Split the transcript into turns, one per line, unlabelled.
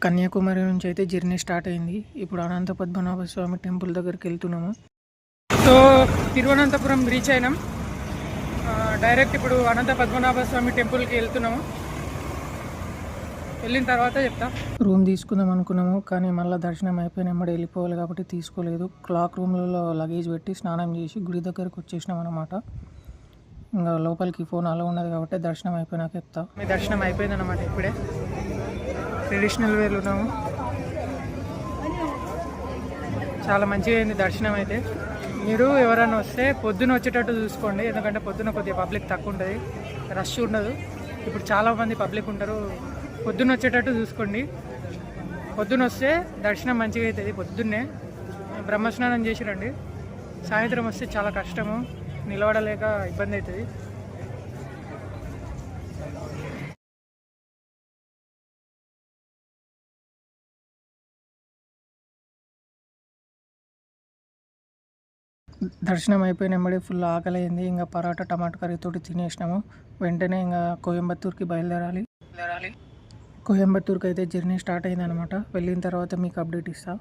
కన్యాకుమారి నుంచి అయితే journey start అయింది. ఇప్పుడు అనంత పద్మనాభ స్వామి టెంపుల్ దగ్గరికి వెళ్తున్నాము. సో తిరువనంతపురం రీచ్ అయినాం. డైరెక్ట్ ఇప్పుడు అనంత పద్మనాభ స్వామి టెంపుల్కి వెళ్తున్నాము. వెళ్ళిన తర్వాత చెప్తా. రూమ్ తీసుకుందాం అనుకున్నాము, కానీ మళ్ళీ దర్శనం అయిపోయిన వెంబడి వెళ్ళిపోవాలి కాబట్టి తీసుకోలేదు. క్లాక్ రూమ్లలో లగేజ్ పెట్టి స్నానం చేసి గుడి దగ్గరకు వచ్చేసినాం అనమాట. ఇంకా లోపలికి ఫోన్ అలా ఉన్నది కాబట్టి దర్శనం అయిపోయినాక చెప్తా. మీ దర్శనం అయిపోయింది అనమాట. ఇప్పుడే ట్రెడిషనల్ వేర్లు ఉన్నాము. చాలా మంచిగా అయింది దర్శనం అయితే. మీరు ఎవరైనా వస్తే పొద్దున వచ్చేటట్టు చూసుకోండి, ఎందుకంటే పొద్దున కొద్దిగా పబ్లిక్ తక్కువ ఉంటుంది, రష్ ఉండదు. ఇప్పుడు చాలామంది పబ్లిక్ ఉంటారు. పొద్దున్న వచ్చేటట్టు చూసుకోండి. పొద్దున్న వస్తే దర్శనం మంచిగా అవుతుంది. పొద్దున్నే బ్రహ్మస్నానం చేసి రండి. సాయంత్రం వస్తే చాలా కష్టము, నిలబడలేక ఇబ్బంది అవుతుంది. దర్శనం అయిపోయిన వెంబడి ఫుల్ ఆకలి అయింది. ఇంకా పరాటా టమాటా కర్రీతోటి తినేసినాము. వెంటనే ఇంకా కోయంబత్తూర్కి బయలుదేరాలి. కోయంబత్తూర్కి అయితే జర్నీ స్టార్ట్ అయింది అనమాట. వెళ్ళిన తర్వాత మీకు అప్డేట్ ఇస్తాను.